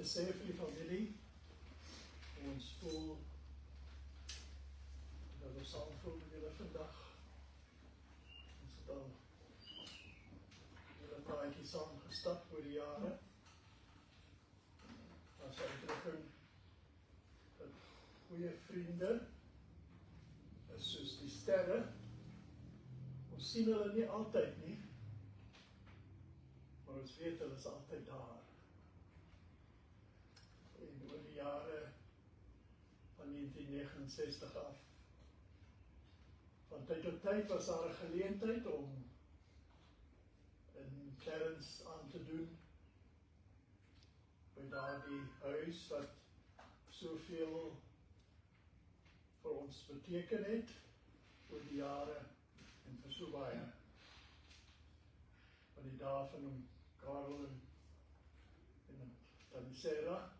sê vir die familie, ons voel dat ons saam voel met julle vandag. Ons het al julle praatjie saam gestap oor die jare. As uitdrukking dat goeie vriende is soos die sterre. Ons sien hulle nie altyd nie, maar ons weet hulle is altyd daar. En oor die jare van 1969 af, van tyd tot tyd was daar 'n geleentheid om in Clarence aan te doen, by daardie huis wat soveel vir ons beteken het, oor die jare en vir so baie. Van die dae van Karel en Tanisera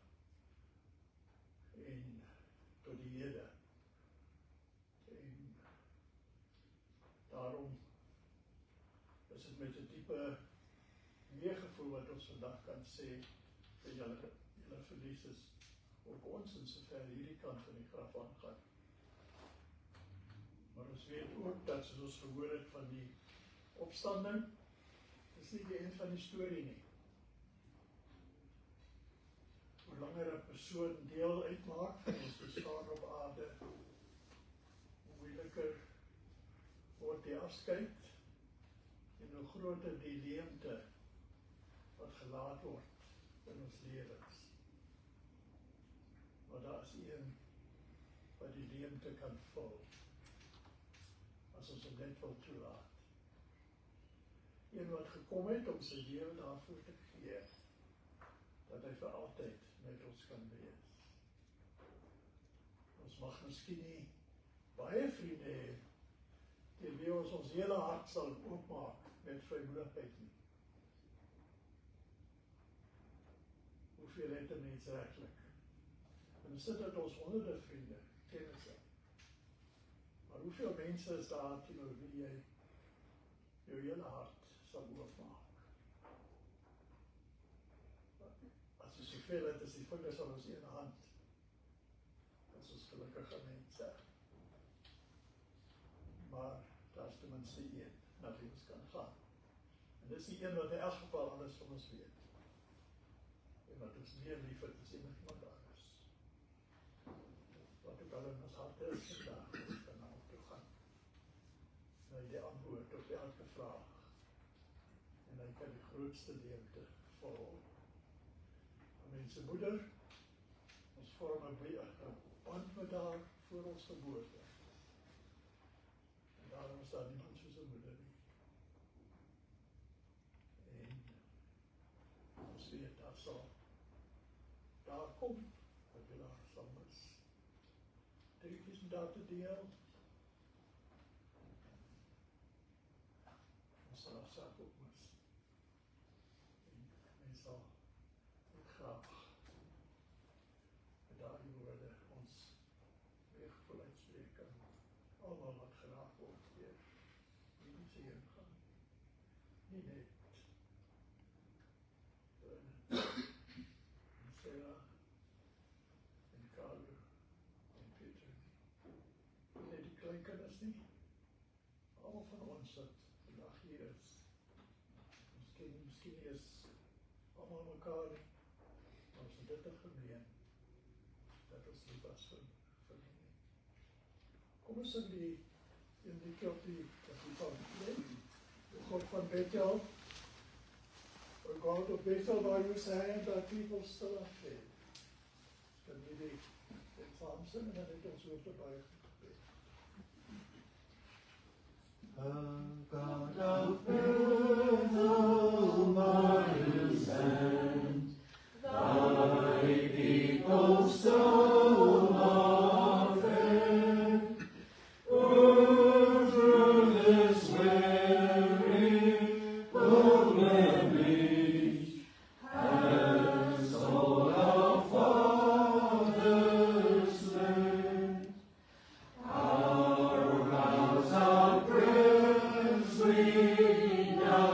en tot die hede. En daarom is dit met 'n diepe meegevoel wat ons vandag kan sê dat julle verlies is op ons en sover hierdie kant van die graf aangaan. Maar ons weet ook dat, soos ons gehoor het van die opstanding, is nie die eind van die storie nie. Hoe langer 'n persoon deel uitmaak van ons bestaan op aarde, hoe moeiliker word die afskeid en hoe groter die leemte wat gelaat word in ons lewens. Maar daar is een wat die leemte kan vul, as ons hom net wil toelaat. Een wat gekom het om sy lewe daarvoor te gee, dat hy vir altyd met ons kan wees. Ons mag miskien nie baie vriende hê, teen wie ons hele hart sal oopmaak met vrymoedigheid nie. Hoeveel het 'n mens werklik? En sit dat ons honderde vriende, kennisse. Maar hoeveel mense is daar teenoor wie jy jou hele hart sal oopmaak? As ons soveel het, is die vingers aan ons ene hand. As ons gelukkige mense. Maar daar is ten minste een, na wie ons kan gaan. En dis die een wat in elk geval alles van ons weet. En wat ons meer lief het as iemand anders. Wat ook al in ons harte is vandag, ons kan na hom toe gaan. En hy die antwoord op elke vraag. En hy kan die grootste leemte vol. Mense moeder, ons vorm 'n band met haar voor ons geboorte. En daarom is daar niemand soos 'n moeder nie. En ons weet, daar sal daar kom, wat jy daar sal mis. Dingetjies om daar te deel. Ons sal haar saak ook mis. En mens sal ook graag met daardie woorde ons weergevoel uitspreek aan almal wat geraak word deur hierdie seën gaan. Nie net Sarah en Carlo en Peter nie. Nie net die kleinkinders nie. Almal van ons wat vandag hier is. Ons ken miskien nie is almal mekaar nie. Maar ons het dit gemeen, dat ons lief was vir familie. Kom ons sing die liedjie op die van the God van Bethel. O God of Bethel, by whose hand thy people still are fed. Kan jy die psalm sing en dan het ons hoofde buig. God of Bethel, by whose hand thy people still are fed, through this weary pilgrimage, has all our fathers led. Our vows, our prayers we now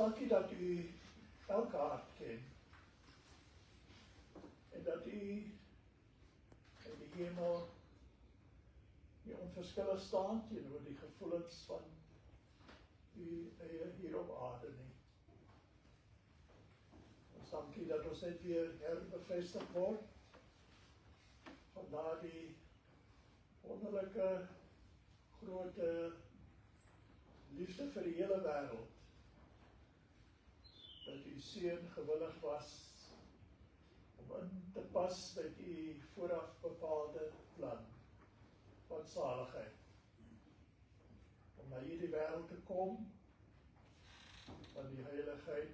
dankie dat u elke hart ken. En dat u in die hemel die onverskillig staan teenoor die gevoelens van u hier op aarde nie. Ons dankie dat ons net weer herbevestig word van daardie wonderlike grote liefde vir die hele wêreld. Dat u seun gewillig was om in te pas met u vooraf bepaalde plan van saligheid. Om na hierdie wêreld te kom, van die heiligheid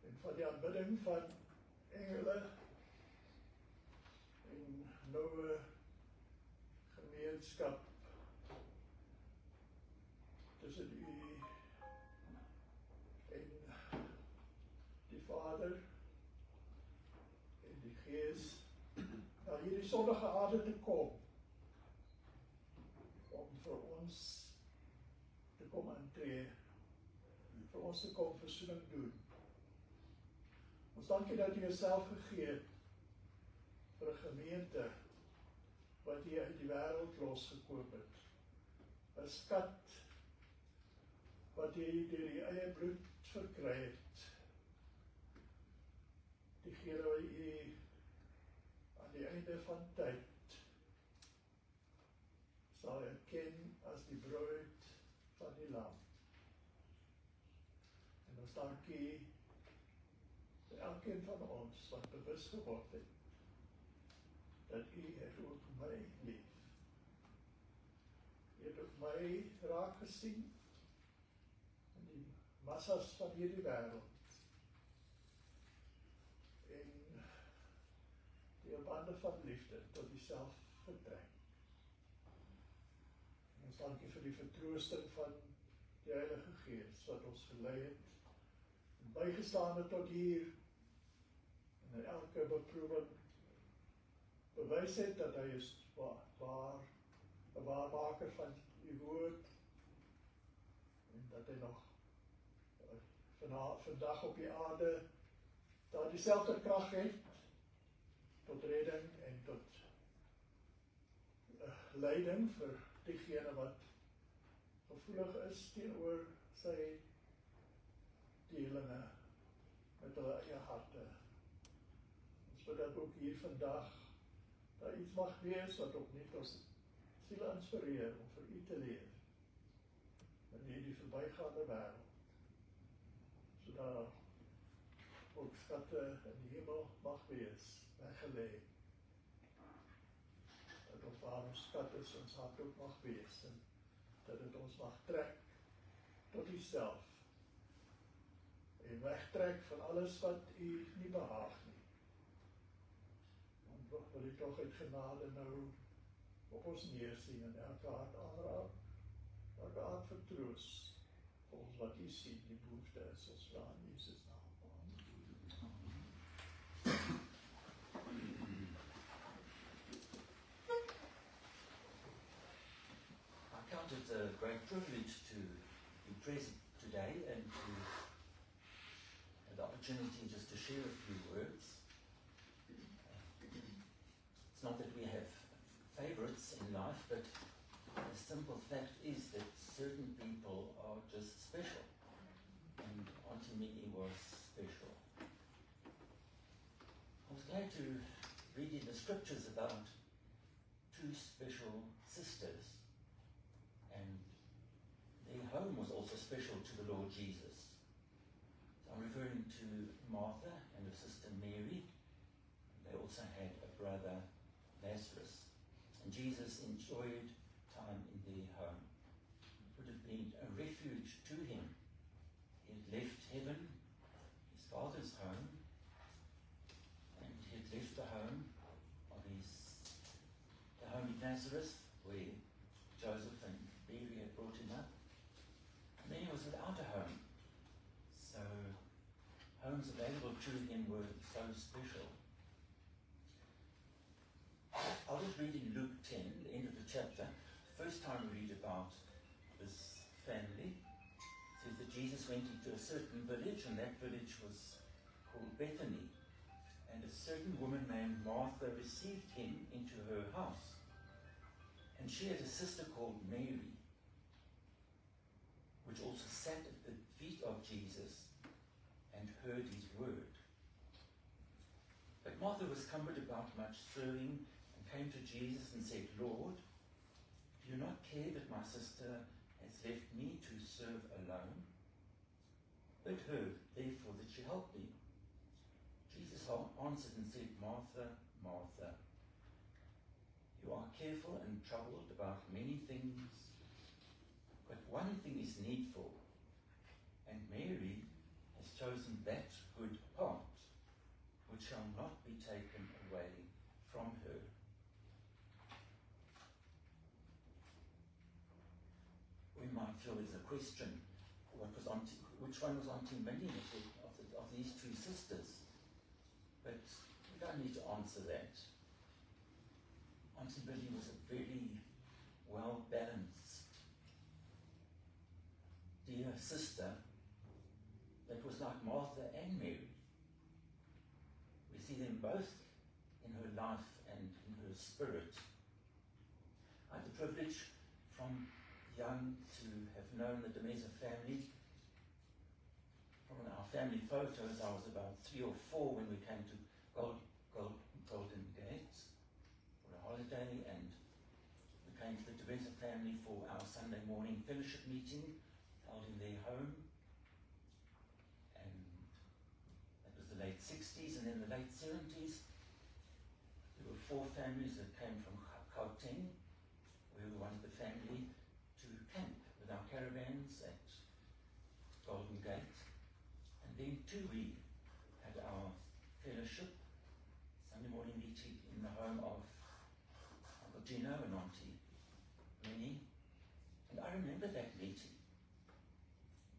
en van die aanbidding van engele en noue gemeenskap tussen u en die Vader en die Gees na hierdie sondige aarde te kom om vir ons te kom intree, vir ons te kom versoening doen. Ons dankie dat u jouself gegee het vir 'n gemeente wat u uit die wêreld losgekoop het. 'n Skat wat u deur die eie bloed verkry het. Diegene wat u aan die einde van tyd sal erken as die bruid van die lam. En ons dankie vir elkeen van ons wat bewus geword het dat u het ook my lief. U het ook my raak gesien in die massas van hierdie wêreld en die bande van liefde tot uself getrek. En ons dankie vir die vertroosting van die Heilige Gees wat ons gelei het en bygestaan het tot hier en in elke beproewing bewys het dat hy is een waarmaker van die woord en dat hy nog vandag op die aarde daar dieselfde krag het tot redding en tot leiding vir diegene wat gevoelig is teenoor sy delinge met hulle eie harte. Ons wil dat ook hier vandag daar iets mag wees wat ook net ons siele inspireer om vir u te leef in hierdie verbygaande wêreld, sodat ook skatte in die hemel mag wees, weggelê. Dat ons waar ons skat is, ons hart ook mag wees en dat het ons mag trek tot u self en wegtrek van alles wat u nie behaag nie. Want wil u toch uit genade nou op ons neersien en elke hart aanraak, elke hart vertroos volgens wat u sien die behoefte is, ons vra in Jesus naam. I count it a great privilege to be present today and to have the opportunity just to share a few words. It's not that we have favorites in life, but the simple fact is that certain people are just special, and Auntie Minnie was special. I was glad to read in the scriptures about two special sisters, and their home was also special to the Lord Jesus. So I'm referring to Martha and her sister Mary. They also had a brother, Lazarus. And Jesus enjoyed time in their home. It would have been a refuge to him. He had left heaven, his father's home, and he had left the home of the home in Nazareth, where Joseph and Mary had brought him up. And then he was without a home. So homes available to him were so special. I was reading Luke 10, the end of the chapter. First time we read about this family. It says that Jesus went into a certain village, and that village was called Bethany. And a certain woman named Martha received him into her house. And she had a sister called Mary, which also sat at the feet of Jesus and heard his word. But Martha was cumbered about much serving and came to Jesus and said, Lord, do you not care that my sister has left me to serve alone? Bid her, therefore, that she help me. Jesus answered and said, Martha, Martha, you are careful and troubled about many things, but one thing is needful, and Mary has chosen that good part, which shall not be taken away from her. We might feel there's a question, which one was Auntie Minnie of these two sisters? But we don't need to answer that. Auntie Minnie was a very well-balanced, dear sister that was like Martha and Mary. We see them both in her life and in her spirit. I had the privilege from young to have known the De Meza family. From our family photos, I was about 3 or 4 when we came to Golden Gate for a holiday, and we came to the De Meza family for our Sunday morning fellowship meeting held in their home. And that was the late 60s, and in the late 70s, there were 4 families that came from Gauteng. We were one of the family to camp with our caravans at Golden Gate. And then too we had our fellowship Sunday morning meeting in the home of Uncle Gino and Auntie Minnie. And I remember that meeting.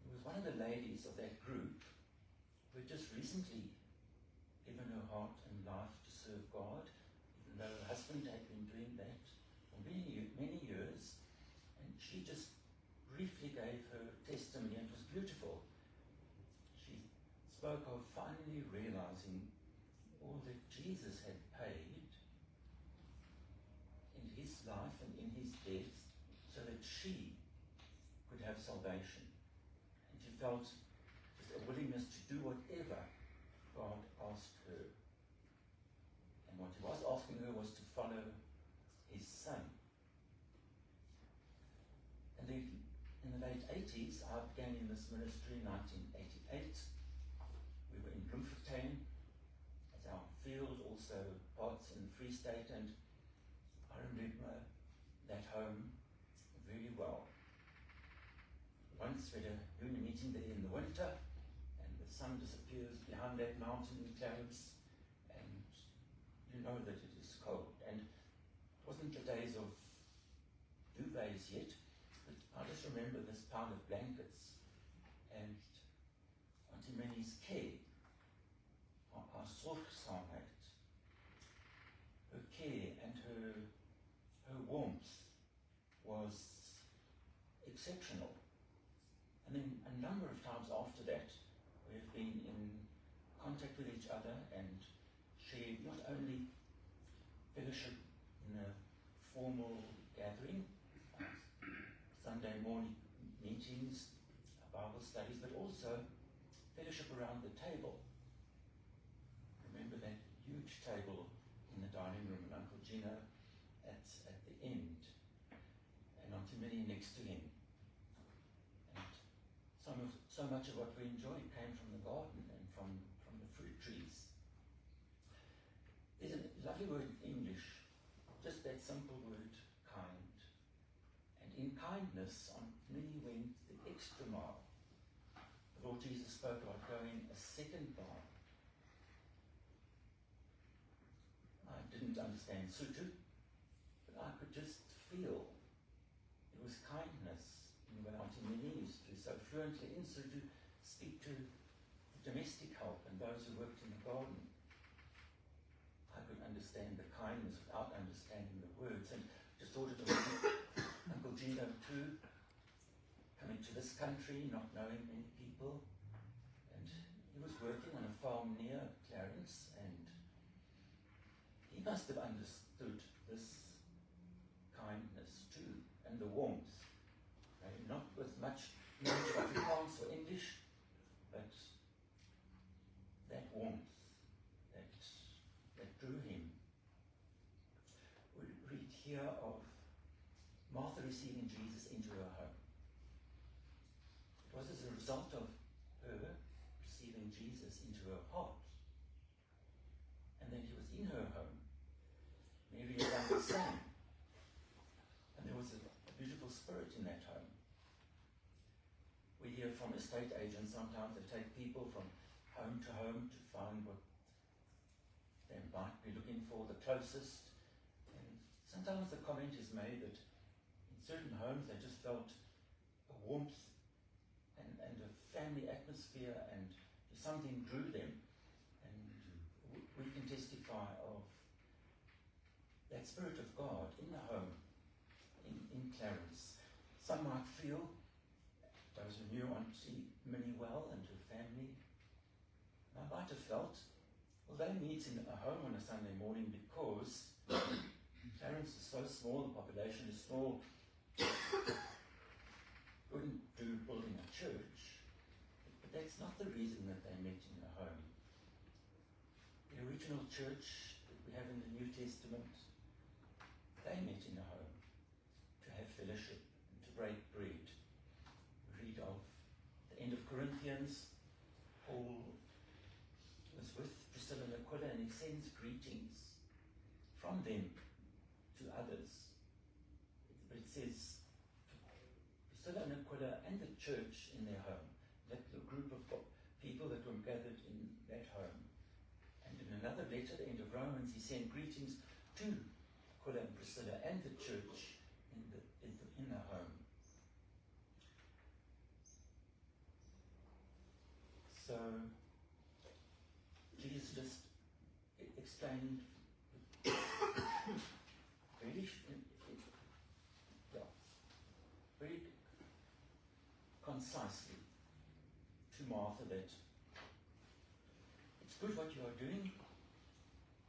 It was one of the ladies of that group who had just recently given her heart and life to serve God, even though her husband had been doing that for many years. And she just briefly gave her testimony, and it was beautiful. She spoke of finally realizing all that Jesus had paid in his life and in his death so that she could have salvation. And she felt just a willingness to do whatever God asked her. And what he was asking her was to follow his son. And then in the late 80s, I began in this ministry in 1988. We were in Bloemfontein as our field, also parts in the Free State, and I remember that home very well. Once we had a union meeting there in the winter, and the sun disappears behind that mountain in clouds, and you know that it is cold. And it wasn't the days of duvets yet, but I just remember this pile of blankets and Auntie Minnie's care, our zorgsaamheid, her care and her warmth was exceptional. And then a number of times after that, we have been in contact with each other and shared not only fellowship in a formal gathering, Sunday morning meetings, Bible studies, but also fellowship around the table. Remember that huge table in the dining room, and Uncle Gino at the end, and Auntie Minnie next to him. And so much of what we enjoyed came from the garden and from the fruit trees. There's a lovely word in English, just that simple word, kind. And in kindness, Aunt Minnie went the extra mile. The Lord Jesus spoke about going a second mile. I didn't understand Sotho, but I could just feel it was kindness in what Auntie Minnie used to so fluently in Sotho speak to the domestic help and those who worked in the garden. I could understand the kindness without understanding the words, and just thought it was Uncle Gino too, coming to this country, not knowing many people, and he was working on a farm near Clarence, and he must have understood this kindness too, and the warmth. Not with much knowledge of Afrikaans or English, but that warmth that drew him. We read here of Martha receiving Jesus into her home. It was as a result of her receiving Jesus into her heart, and then he was in her home. Mary had done the same, and there was a beautiful spirit in that home. We hear from estate agents sometimes they take people from home to find what they might be looking for, the closest. And sometimes the comment is made that in certain homes they just felt a warmth and a family atmosphere, and something drew them. And we can testify of that Spirit of God in the home, in Clarence. Some might feel, those who knew Auntie Minnie well and her family, I might have felt, well, they meet in a home on a Sunday morning because Clarence is so small, the population is small, wouldn't do building a church. But that's not the reason that they met in a home. The original church that we have in the New Testament, they met in a home to have fellowship and to break bread. Read of the end of Corinthians. Paul was with Priscilla and Aquila, and he sends greetings from them to others. But it says Priscilla and Aquila and the church in their home, that the group of people that were gathered in that home. And in another letter, the end of Romans, he sent greetings to Aquila and Priscilla and the church in the home. So Jesus just explained very concisely to Martha that it's good what you are doing,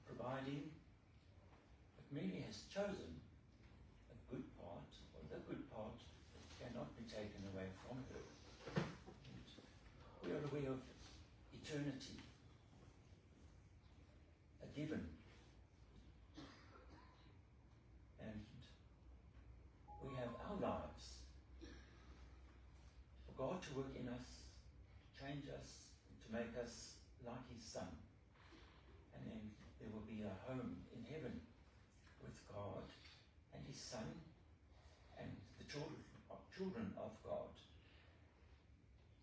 providing, but Mary has chosen a good part, or the good part that cannot be taken away from her. We are aware of eternity, a given, and we have our lives for God to work in us, change us, to make us like His Son, and then there will be a home in heaven with God and His Son and the children of God.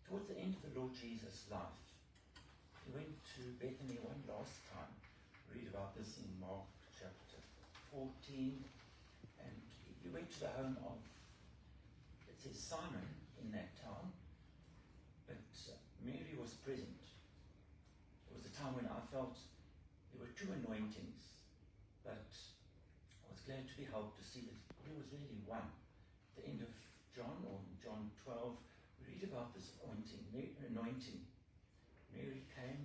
Towards the end of the Lord Jesus' life, he went to Bethany one last time. Read about this in Mark chapter 14. And he went to the home of, it says, Simon in that town. But Mary was present. It was a time when I felt there were two anointings. But I was glad to be helped to see that there was really one. At the end of John, or in John 12, we read about this anointing. Mary came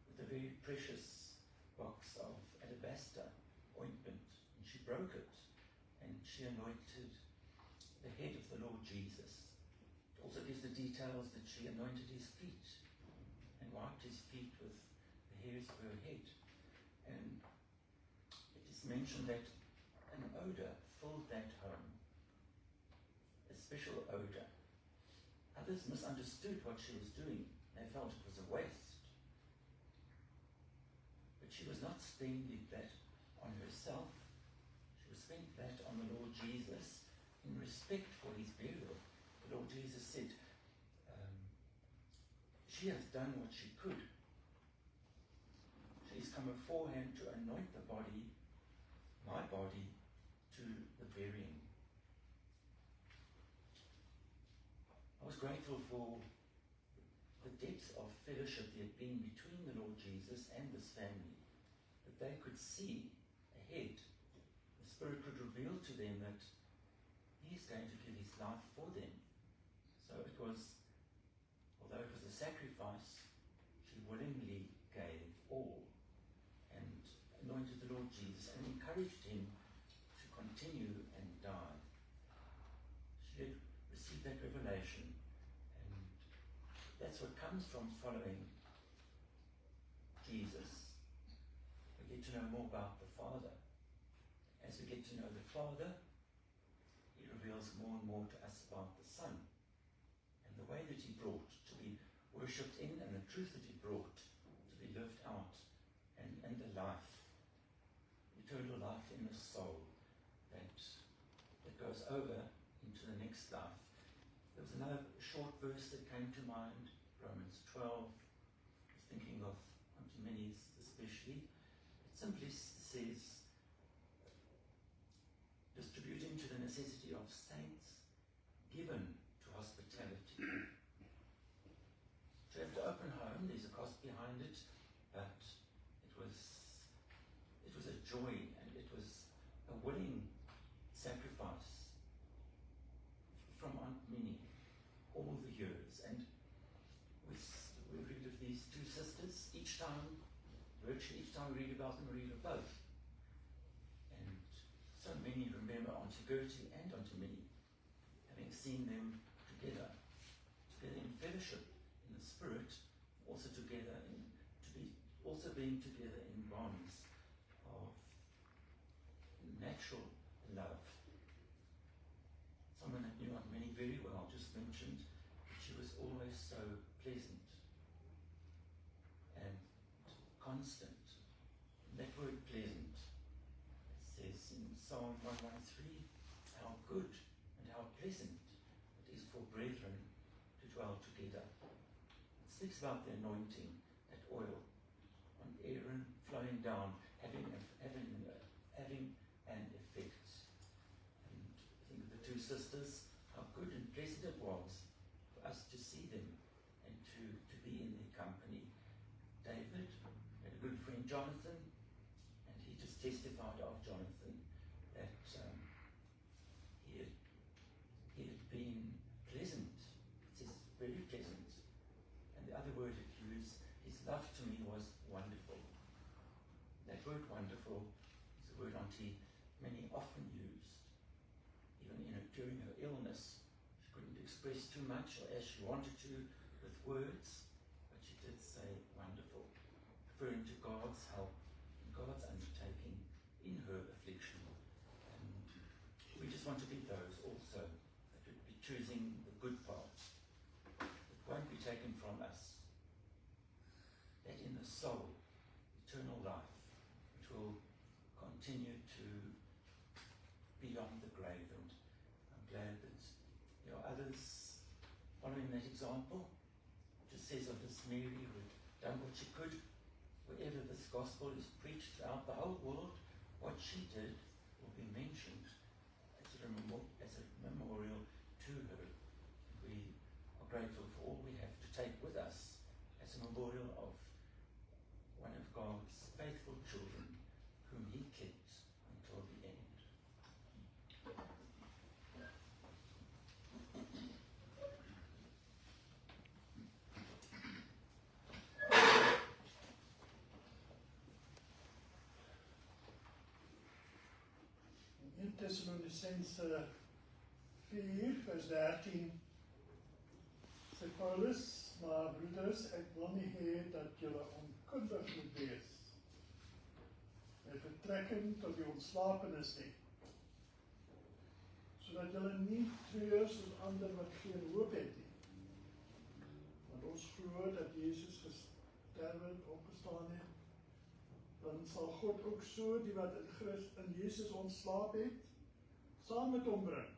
with a very precious box of alabaster ointment, and she broke it, and she anointed the head of the Lord Jesus. It also gives the details that she anointed his feet and wiped his feet with the hairs of her head. And it is mentioned that an odor filled that home, a special odor. Others misunderstood what she was doing. They felt it was a waste. But she was not spending that on herself. She was spending that on the Lord Jesus in respect for his burial. The Lord Jesus said, she has done what she could. She's come beforehand to anoint the body, my body, to the burying. I was grateful for the depth of fellowship there had been between the Lord Jesus and this family, that they could see ahead. The Spirit could reveal to them that He's going to give His life for them. So it was, although it was a sacrifice, she willingly gave all and anointed the Lord Jesus and encouraged him to continue and die. She had received that revelation, and that's what comes from following Jesus. We get to know more about the Father. As we get to know the Father, he reveals more and more to us about the Son and the way that he brought to be worshipped in, and the truth that he brought to be lived out, and the life, eternal life in the soul that goes over into the next life. There was another short verse that came to mind, Romans 12. I was thinking of Antimenes especially. It simply says, distributing to the necessity of saints, given to hospitality. To have to open home, there's a cost behind it, but it was a joy, and it was a willing sacrifice from Aunt Minnie all the years. And we read of these two sisters virtually each time we read about them, we read of both. And so many remember Auntie Gertie and Auntie Minnie, having seen them together in fellowship, in the Spirit, also together also being together in bonds of natural love. Someone that knew Aunt Minnie very well just mentioned that she was always so pleasant and constant. And that word pleasant, it says in Psalm 113, how good and how pleasant it is for brethren to dwell together. It speaks about the anointing, that oil on Aaron flowing down, having an effect. And I think of the two sisters, how good and pleasant it was for us to see them and to be in their company. David had a good friend, Jonathan, and he just testified of Jonathan that he had been pleasant. It says very pleasant. And the other word it used, his love to me was wonderful. That word wonderful is a word Auntie Minnie often used. Even during her illness, she couldn't express too much or as she wanted to with words, but she did say wonderful, referring to God's help and God's undertaking in her affliction. And we just want to be those also, that would be choosing the good part, that won't be taken from us, that in the soul, eternal life, which will continue to beyond the grave. And I'm glad that there are others following that example. It just says of this Mary who had done what she could. Wherever this gospel is preached throughout the whole world, what she did will be mentioned as a memorial to her. We are grateful for all we have to take with us as a memorial of one of God's faithful children whom he kept until the end. In Thessalonicense 4 vers 13 sê Paulus, maar broeders, ek wil nie hê dat julle onkundig moet wees met betrekking tot die ontslapenis nie, sodat julle nie treur soos ander wat geen hoop het nie. Want ons glo dat Jesus gesterwe en opgestaan het, dan sal God ook so die wat in Jesus ontslaap het, saam met hom bring.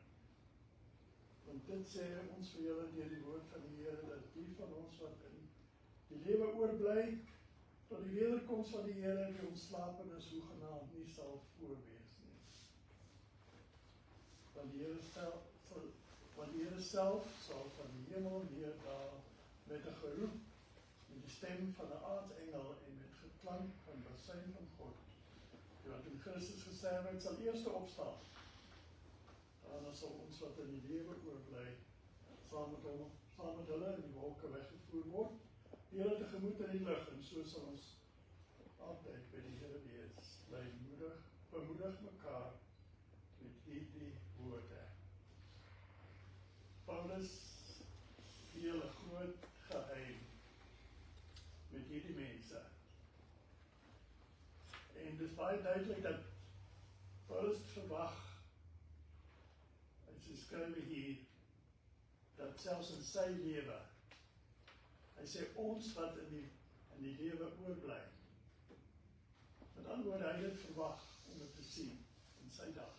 Want dit sê ons vir julle deur die woord van die Here, dat die van ons wat in die lewe oorbly, tot die wederkoms van die Here, die ontslapenis hoegenaamd nie sal voorwees nie. Want die Here self sal van die hemel neerdaal met 'n geroep, met die stem van 'n aartsengel en met geklank van basuin van God. Die wat in Christus gesterwe het, sal eerste opstaan. Daarna sal ons wat in die lewe oorbly, saam met hom, saam met hulle in die wolke weggevoer word, deur hulle tegemoet in die lug, en so sal ons altyd by die Here wees. Bly bemoedig mekaar met hierdie woorde. Paulus deel 'n groot geheim met hierdie mense. En dit is baie duidelik dat Paulus verwag, hy skryf hier, dat selfs in sy lewe, hy sê ons wat in die lewe oorbly, met ander woorde, hy het verwag om dit te sien in sy dag.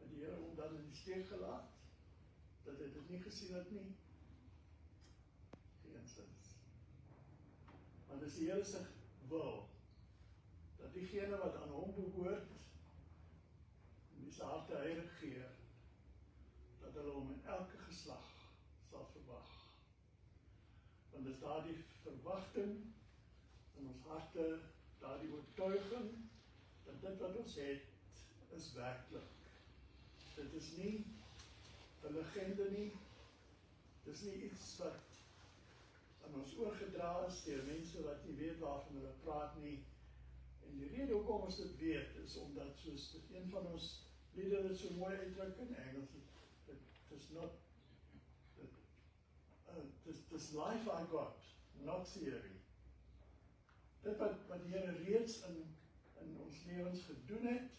En die Here hom dan in die steek gelaat, dat hy dit nie gesien het nie, geensins. Maar dis die Here se wil, dat diegene wat aan hom behoort, en die sy harte heilig gee, dat hulle hom in elke geslag sal verwag. Want dis daardie verwagting in ons harte, daardie oortuiging, dat dit wat ons het, is werklik. Dit is nie 'n legende nie, dit is nie iets wat aan ons oorgedra is deur mense wat nie weet waarvan hulle praat nie. En die rede hoekom ons dit weet, is omdat, soos een van ons liedere dit so mooi uitdruk in Engels, this life I got, not theory. Dit wat die Here reeds in ons lewens gedoen het,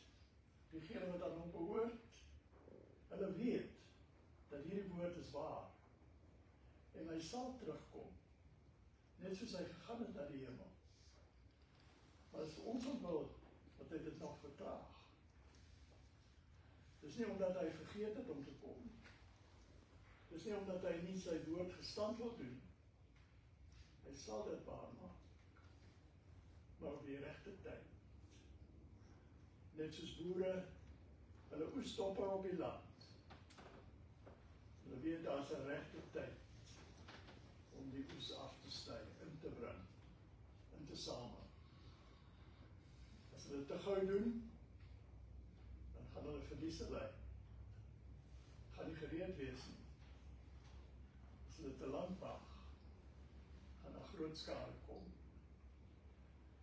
diegene wat aan hom behoort, hulle weet dat hierdie woord is waar. En hy sal terugkom, net soos hy gegaan het na die hemel. Maar dit is vir ons wil dat hy dit nog vertraag. Dit is nie omdat hy vergeet het om te kom. Dit is nie omdat hy nie sy woord gestand wil doen. Hy sal dit waarmaak. Maar op die regte tyd. Net soos boere hulle oes stopper op die land. Hulle weet daar is 'n regte tyd om die oes af te sny, in te bring, in te samel. As hulle te gou doen, dan gaan hulle verliese ly. Gaan nie gereed wees nie. As hulle te lank wag, gaan daar groot skade kom.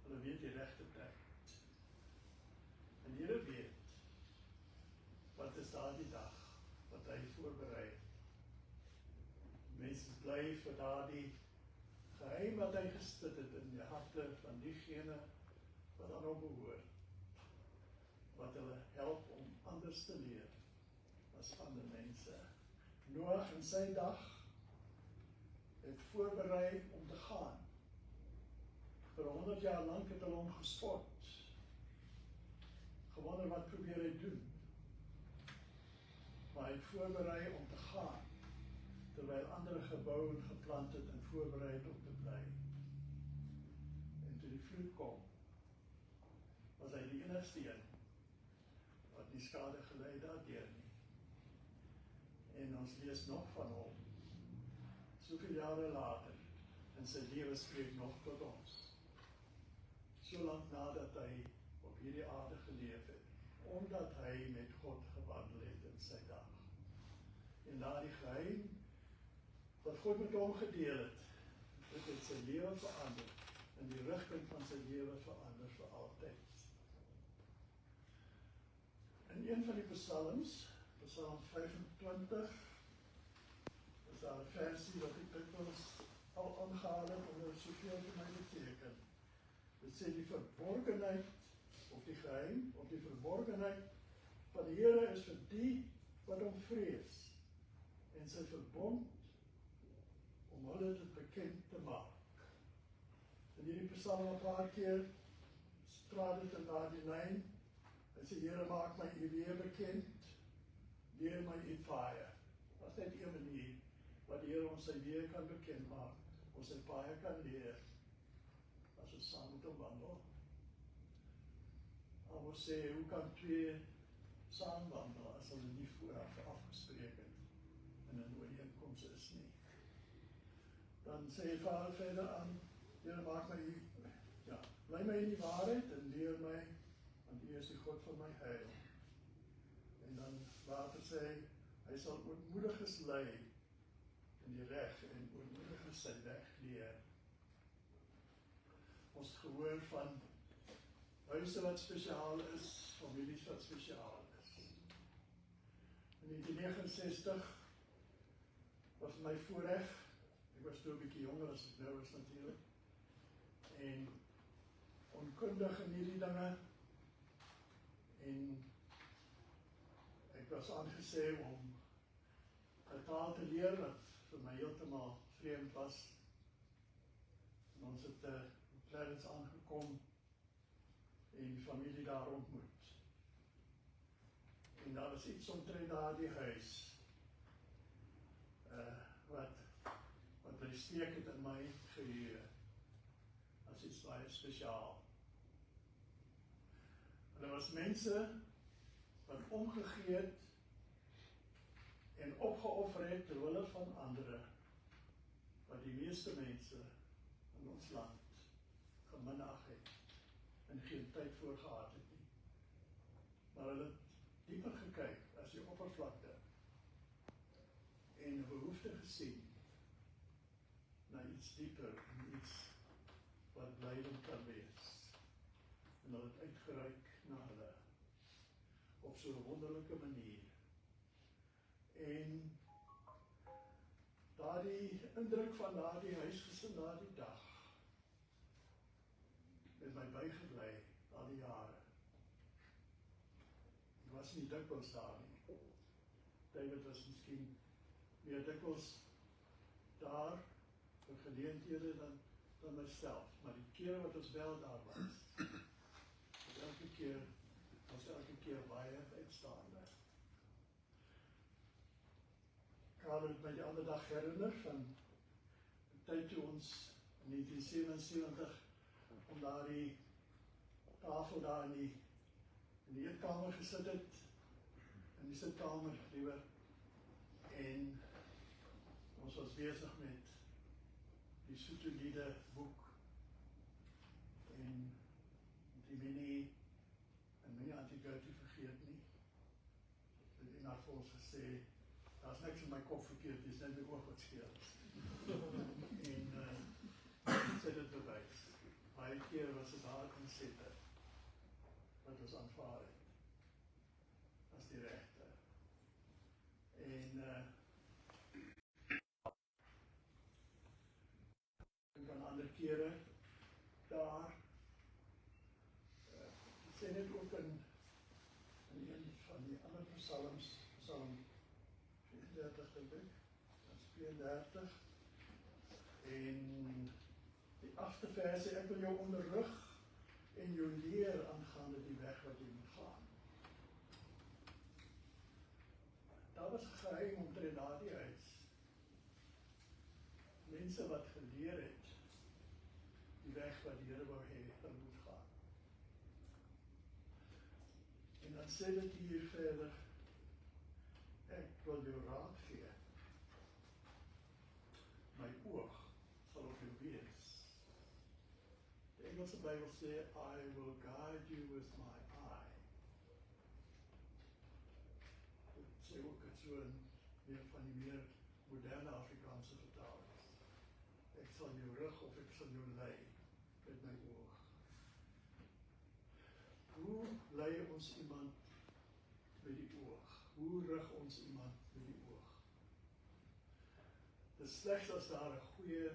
Hulle weet die regte tyd. En die Here weet, wat is daardie dag, wat hy voorberei. Mense bly vir daardie geheim wat hy gestit het in die harte van diegene wat aan hom behoort, wat hulle help om anders te leef as ander mense. Noag in sy dag het voorberei om te gaan. Vir 100 jaar lank het hulle hom gespot. Gewonder wat probeer hy doen. Maar hy het voorberei om te gaan, terwyl ander gebou en geplant het en voorberei het om te bly. En toe die vloed kom, was hy die enigste een wat nie skade gelei daardeur nie. En ons lees nog van hom, soveel jare later, en sy lewe spreek nog tot ons. So lank nadat hy op hierdie aarde geleef het, omdat hy met God gewandel het in sy dag. En daardie geheim wat God met hom gedeel het, dit het sy lewe verander, en die rigting van sy lewe verander vir altyd. In een van die psalms, Psalm 25, is daar 'n versie wat ek dikwels al aangehaal het, omdat het soveel vir my beteken. Dit sê die verborgenheid, of die geheim, of die verborgenheid van die Here is vir die wat hom vrees, en sy verbond om hulle dit bekend te maak. In hierdie psalm 'n paar keer straat dit in daardie lyn. Hy sê, Here, maak my U weer bekend, leer my U paaie. Dat is net een manier wat die Here ons sy weer kan bekend maak, ons sy paaie kan leer, as ons saam met hom wandel. Ons sê, hoe kan twee saam wandel, as hulle nie vooraf afgespreek het, en 'n ooreenkoms is nie. Dan sê Vader verder aan, Here, maak my U, lei my in die waarheid, en leer my, want U is die God van my heil. En dan later sê Hy sal ootmoediges lei in die reg en ootmoediges sy weg leer. Ons het gehoor van huise wat spesiaal is, families wat spesiaal is. In 1969 was my voorreg, ek was toe 'n bietjie jonger as ek nou is natuurlik, en onkundig in hierdie dinge, en ek was aangesê om 'n taal te leer wat vir my heeltemal vreemd was. En ons het in Clarence aangekom en die familie daar ontmoet. En daar was iets omtrent daardie huis wat bly steek het in my geheue as iets baie spesiaal. Hulle was mense wat omgegee het en opgeoffer het ter wille van ander, wat die meeste mense in ons land geminag het en geen tyd voor gehad het nie. Maar hulle het dieper gekyk as die oppervlakte en 'n behoefte gesien na iets dieper en iets wat blydend kan wees. En hulle het uitgereik na hulle op so 'n wonderlike manier. En daardie indruk van daardie huisgesin daardie dag het my bygebly al die jare. Ek was nie dikwels daar nie. David was miskien meer dikwels daar vir geleenthede dan myself, maar die kere wat ons wel daar was, was elke keer baie uitstaande. Karel het my die ander dag herinner van die tyd toe ons in 1977 om daar die tafel daar in die eetkamer gesit het, in die sitkamer liewer, en ons was besig met die Soetoliede boek en die Minnie Antiquity vergeet nie. En Ina het vir ons gesê, daar's niks in my kop verkeerd, dis net my oog wat skeel. En sy dit bewys. Baie keer was dit haar konsepte wat ons aanvaar het as die regte. En dan ander kere daar sê net ook in een van die ander psalms, Psalm 34 dink ek, dat is 32, en die 8de vers sê, ek wil jou onderrig en jou leer aangaande die weg wat jy moet gaan. Daar was 'n geheim omtrent daardie huis. Mense wat geleer het die weg wat die Here wou hê hulle moet gaan. En dan sê dit hier verder, ek wil jou raad gee. My oog sal op jou wees. Die Engelse Bybel sê, I will guide you with my eye. Dit sê ook het so in meer van die meer moderne Afrikaanse vertalings. Ek sal jou rig of ek sal jou lei met my oog. Hoe lei ons iemand met die oog? Hoe rig ons iemand met die oog? Dit is slegs as daar 'n goeie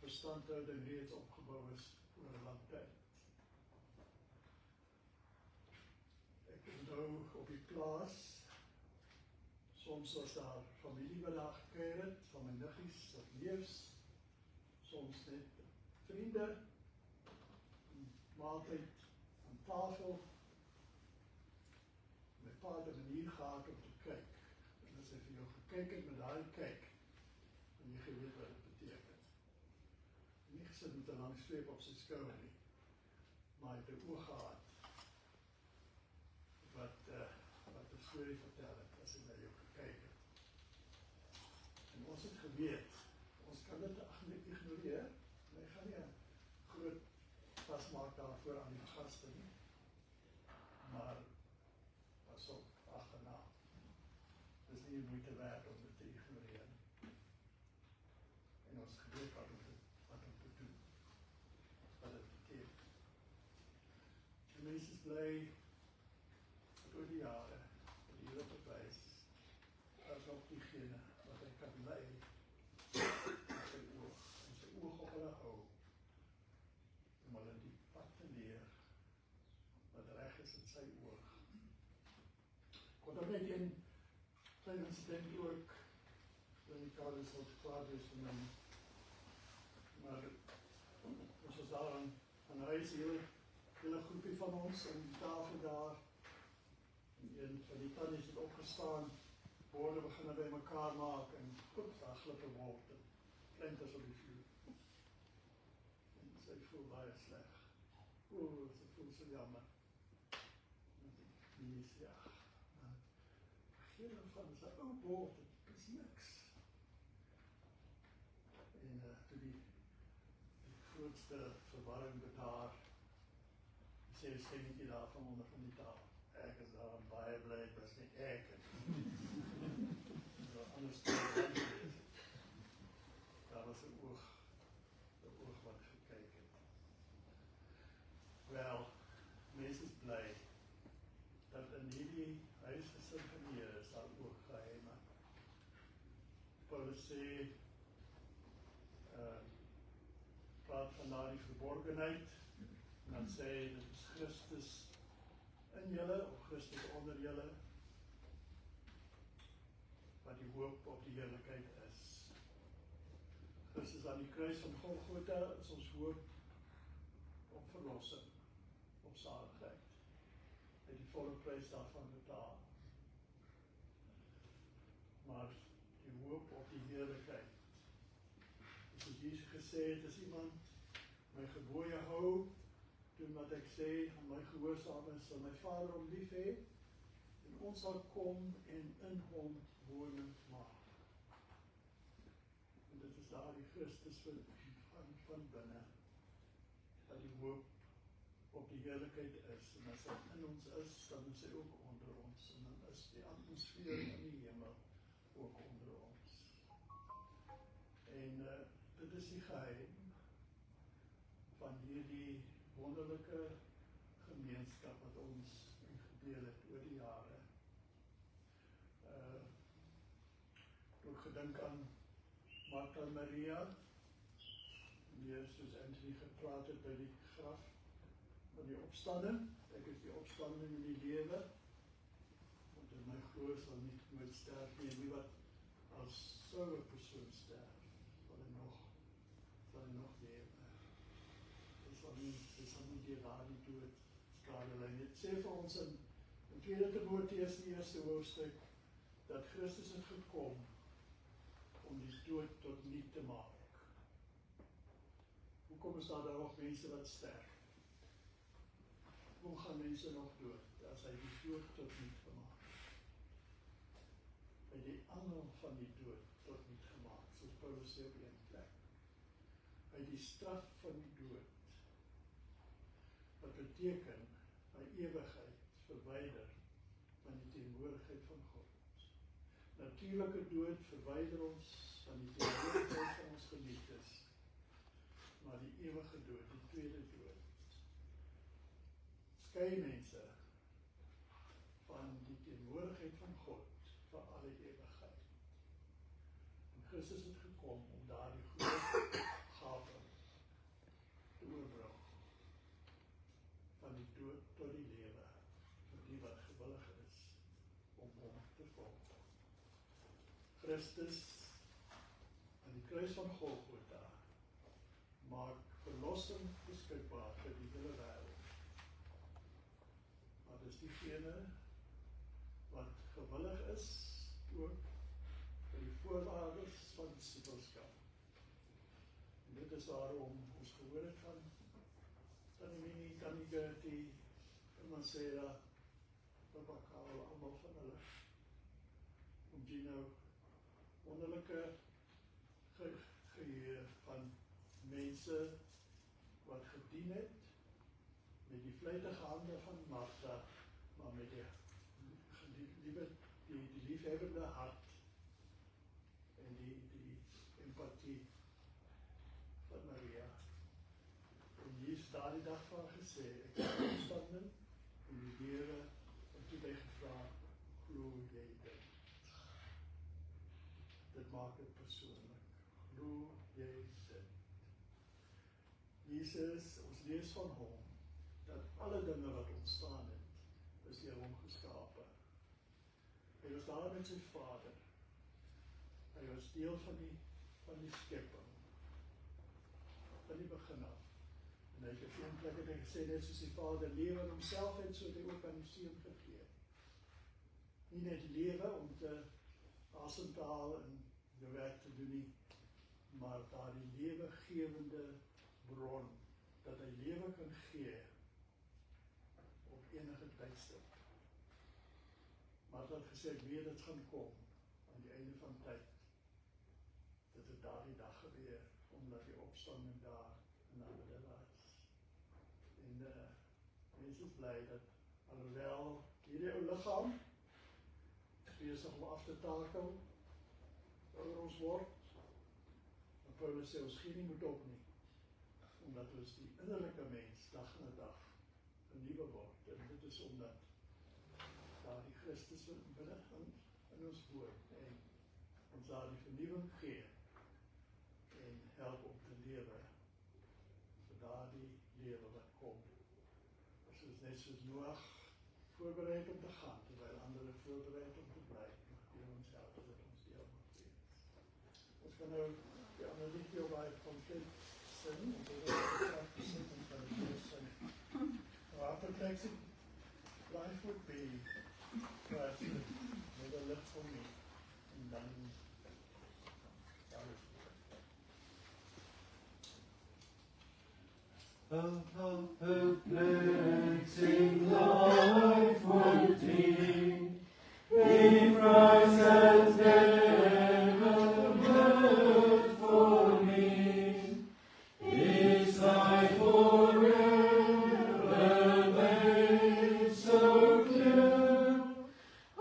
verstandhouding reeds opgebou is oor 'n lang tyd. Ek onthou op die plaas, soms was daar familie wat daar gekuier het, van my niggies of neefs, soms net vriende, maaltyd aan tafel. My pa het 'n manier gehad om te kyk. En as hy vir jou gekyk het met daai kyk, en jy geweet wat dit beteken. Nie gesit met 'n lang streep op sy skouer nie, maar hy het 'n oog gehad wat 'n storie vertel het as hy na jou gekyk het. En ons het geweet, ons kan dit ignoreer, en hy gaan nie 'n groot vasmaak daarvoor aan die gaste nie, maar pas op, agterna. Dis nie die moeite werd om dit te ignoreer. En ons geweet wat om te doen. Wat dit beteken. Die mens is bly dat oor die jare, dat die Here bewys, as ook diegene wat hy kan lei, en sy oog op hulle hou, om hulle die pad te leer, wat reg is in sy oog. Ek kon ook net een klein incident ook, in die kaders wat klaar is van my, maar ons was daar aan huis, hele groepie van ons, en die tafel daar, en een van die tannies het opgestaan, borde beginne by mekaar maak, en goed, daar glippe word, en kleinters op die vloer. En sy voel baie sleg. Sy voel so jammer. En die sê, geen van sy ou bord, dit is niks. En toe die grootste verwarring bedaar, sê een stemmetje daar van onder van die tafel. Ek is daar baie bly, dit was nie ek. Anders daar was een oog wat gekyk het. Wel, mens is bly, dat in hierdie huisgesin van die Here is daar ook geheime. Paulus sê, praat van daar die verborgenheid, en dan sê hy, dit is Christus in julle, of Christus onder julle, wat die hoop op die heerlikheid is. Christus aan die kruis van Golgotha is ons hoop op verlossing, op zaligheid. Hy het die volle prys daarvan betaal. Maar die hoop op die heerlikheid, soos Jesus gesê het, as iemand my gebooie hou, doen wat ek sê, en my gehoorsaam is, sal my Vader hom lief hê, en ons sal kom en in hom woning maak. En dit is daar die Christus van binne, dat die hoop op die heerlikheid is, en as hy in ons is, dan is hy ook onder ons, en dan is die atmosfeer in die hemel ook onder ons. En dit is die geheim van hierdie wonderlike gemeenskap wat ons gedeel het oor die jare. Ook gedink aan Martha en Maria, meer soos Anthony gepraat het by die graf van die opstanding. Ek is die opstanding in die lewe, want in my glo sal nie nooit sterf nie, en nie wat as sou 'n persoon sterf, sal hy nog lewe. Dit sal nie die daardie dood skade lei. Dit sê vir ons in 2 Timoteus die 1ste hoofstuk, dat Christus het gekom om die dood tot niet te maak. Hoekom is daar nog mense wat sterf? Hoekom gaan mense nog dood, as hy die dood tot niet gemaak? Hy het die angel van die dood tot niet gemaak, soos Paulus sê op een plek. Hy het die straf van die dood, wat beteken, my ewigheid verwyder van die teenwoordigheid van God. Natuurlike dood verwyder ons van die teenwoordigheid van ons geliefdes, maar die ewige dood, die tweede dood, skei mense van die teenwoordigheid van God vir alle ewigheid. En Christus het gekom om daar die groot gawe te oorbrug, van die dood tot die lewe, vir die wat gewillig is om hom te volg. Christus aan die kruis van Golgotha maak verlossing beskikbaar vir die hele wêreld. Maar dis diegene wat gewillig is ook vir die voorwaardes van disipelskap. En dit is waarom ons gehoor het van Tannie Minnie, Tannie Gertie, Marcela, Papa Karel, almal van hulle, om Gino, wonderlike geheer van mense wat gedien het, met die vlytige hande van Martha, maar met die liewe die liefhebbende hart en die empathie van Maria. En Jesus daardie dag van gesê, ek het opstanding en die lewe, en toe het hy gevra, glo jy dit? Dit maak het persoonlik. Glo jy dit? Jesus, ons lees van hom, dat alle dinge wat ontstaan het, is deur hom geskape. Hy was daar met sy Vader. Hy was deel van die skepping, van die begin af. En hy het op een plek het hy gesê, net soos die Vader lewe in homself het, so het hy ook aan die Seun gegee. Nie net lewe om te asem te haal en die werk te doen nie, maar daar die lewegewende bron, dat hy lewe kan gee op enige tydstip. Maar dat gesê, ek weet dit gaan kom aan die einde van tyd. Dit het daardie dag gebeur, omdat die opstanding daar in die middel was. En mens is bly dat, alhoewel hierdie ou liggaam besig om af te takel, oor ons word, en Paulus sê, ons gee nie moed op nie, omdat ons die innerlike mens dag na dag vernuwe word, en dit is omdat daar die Christus binne in ons woon, en ons daar die vernuwing gee, en help om te lewe, vir daar die lewe wat kom. Soos net soos Noag voorbereid om te gaan, terwyl ander voorbereid om te bly, mag deel ons help, dat ons deel mag wees. Ons kan nou die ander liedjie op hy conflict sin, en dit is graag gesin, ons kan het weer sin. Our perplexing life would be perhaps with a lift for me, and then How perplexing life would be if Christ had never bled for me. His life forever made so clear,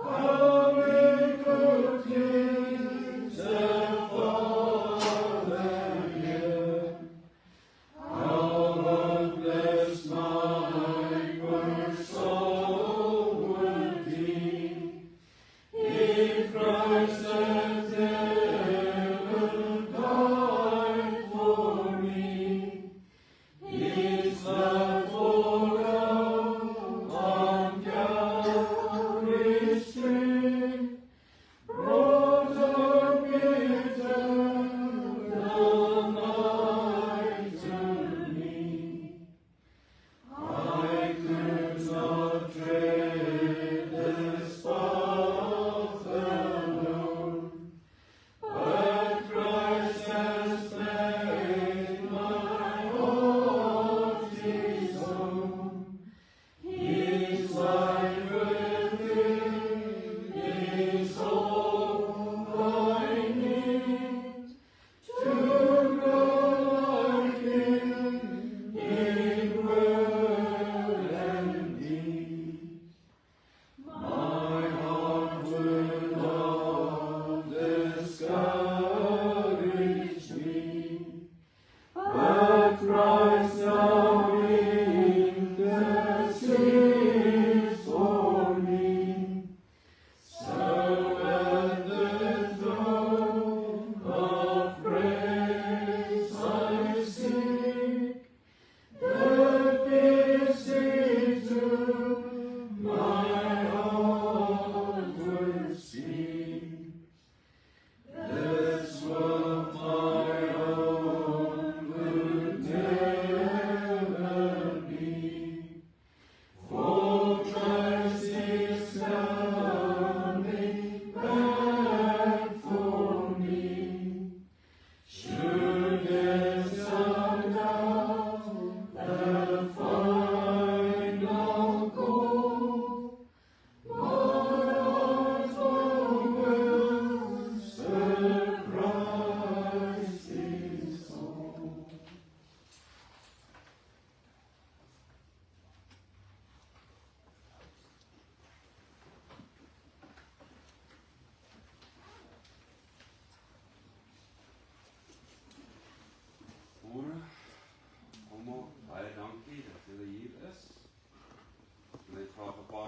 how we could kiss the Father here. How bless my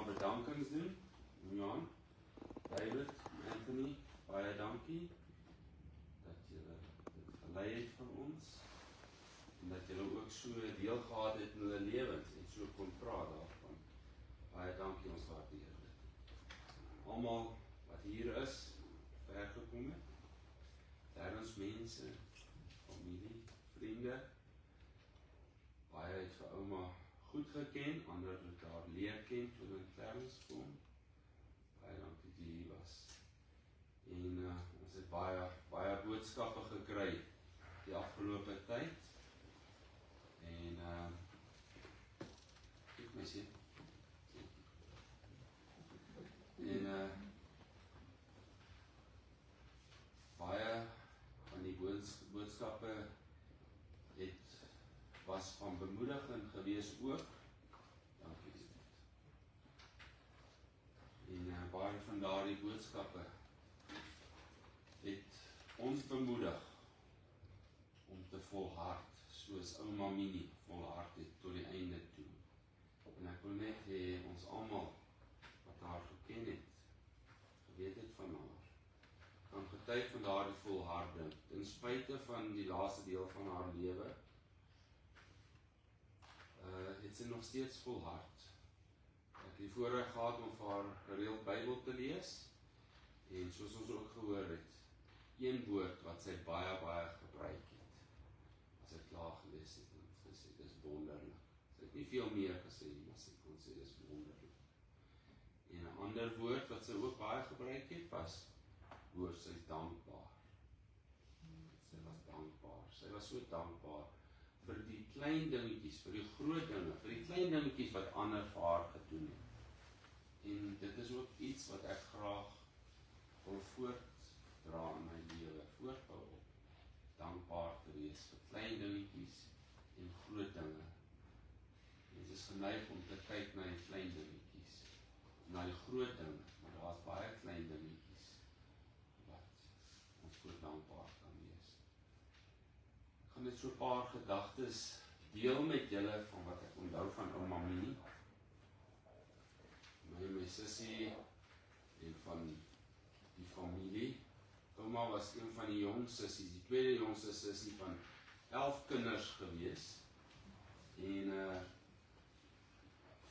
maar bedankings doen. Johan, David, Anthony, baie dankie dat julle dit gelei het van ons en dat julle ook so deel gehad het in hulle lewens en so kon praat daarvan. Baie dankie, ons waardeer dit. Almal wat hier is, ver gekom het, Terrens mense, familie, vriende, baie het vir ouma goed geken, ander het haar leer ken toe in Terrens kom. Baie dankie dat jy hier was. En ons het baie boodskappe gekry die afgelope tyd. En kyk my sien. En baie van die boodskappe was van bemoediging gewees ook. Dankie. En baie van daardie boodskappe het ons bemoedig om te volhard, soos ouma Minnie volhard het tot die einde toe. En ek wil net hê ons almal wat haar geken het, geweet het van haar, kan getuig van daardie volharding, ten spyte van die laaste deel van haar lewe, het sy nog steeds volhard. Ek het die voorreg gehad om vir haar gereeld Bybel te lees, en soos ons ook gehoor het, een woord wat sy baie gebruik het, as ek klaar gelees het, en gesê, dis wonderlik. Sy het nie veel meer gesê, maar sy kon sê, dis wonderlik. En 'n ander woord wat sy ook baie gebruik het, was, hoor, sy is dankbaar. Sy was dankbaar, sy was so dankbaar, vir die klein dingetjies, vir die groot dinge, vir die klein dingetjies wat ander vir haar gedoen het. En dit is ook iets wat ek graag wil voortdra in my lewe, voortbou op. Dankbaar te wees vir klein dingetjies en groot dinge. Mens is geneig om te kyk na die klein dingetjies, na die groot dinge, maar daar is baie klein dingetjies wat ons voor dankbaar kan wees. Ek gaan net so 'n paar gedagtes deel met julle van wat ek onthou van ouma Minnie. My sussie en van die familie. Ouma was een van die jong sissies, die tweede jongste sussie van 11 kinders gewees. En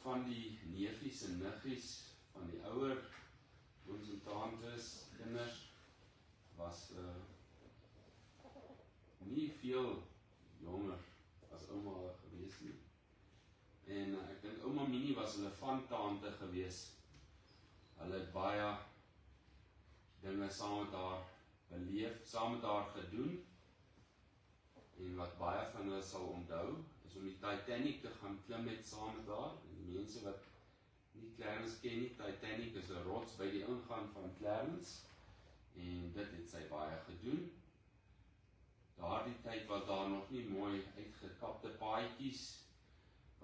van die neefies en niggies, van die ouer ooms en tantes, kinders, was nie veel jonger as ouma gewees nie. En ek dink ouma Minnie was hulle van tante gewees. Hulle het baie dinge saam met haar beleef, saam met haar gedoen. En wat baie van hulle sal onthou, is om die Titanic te gaan klim met saam met haar. En die mense wat nie Clarence ken nie, Titanic is 'n rots by die ingang van Clarence. En dit het sy baie gedoen. Daardie tyd was daar nog nie mooi uitgekapte paadjies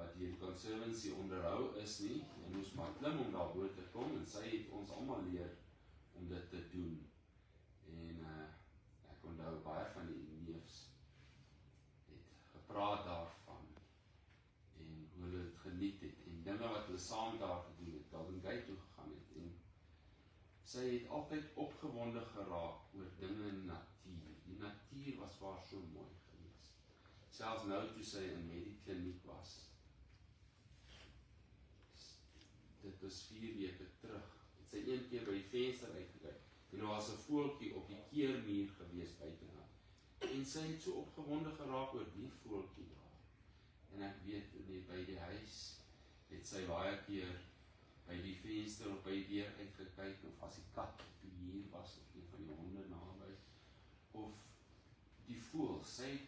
wat die Conservancy onderhou is nie, en moes maar klim om daar bo te kom, en sy het ons almal leer om dit te doen. En ek onthou baie van die neefs het gepraat daarvan, en hoe hulle het geniet het, en dinge wat hulle saam daar gedoen het, Golden Gate toe gegaan het, en sy het altyd opgewonde geraak oor dinge in natuur. Die natuur was vir haar so mooi gewees. Selfs nou toe sy in Medikliniek was, dit was 4 weke terug, het sy een keer by die venster uitgekyk, en daar was 'n voeltjie op die keermuur gewees buitenaan. En sy het so opgewonde geraak oor die voeltjie daar. En ek weet, by die huis, het sy baie keer by die venster of by die deur uitgekyk, of as die kat op die muur was, of een van die honde naby, of die voëls. Sy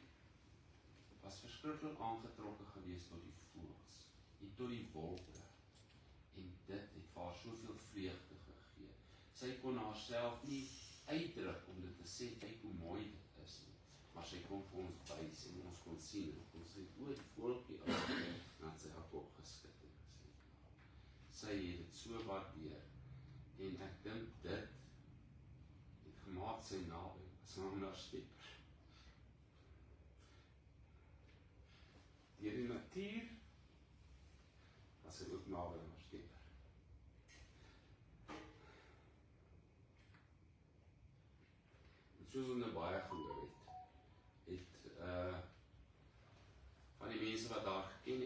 was verskriklik aangetrokke gewees tot die voëls, en tot die wolke. En dit het vir haar soveel vreugde gegee. Sy kon haarself nie uitdruk om dit te sê, kyk hoe mooi dit is nie. Maar sy kon vir ons wys en ons kon sien, en kon sê, die voeltjie uit, en het sy haar kop geskit en gesê, sy het dit so waardeer, en ek dink dit het gemaak sy naby, as naam na Skepper. Deur die natuur, was sy ook naby na Skepper. soos ons nou baie gehoor het, van die mense wat daar geken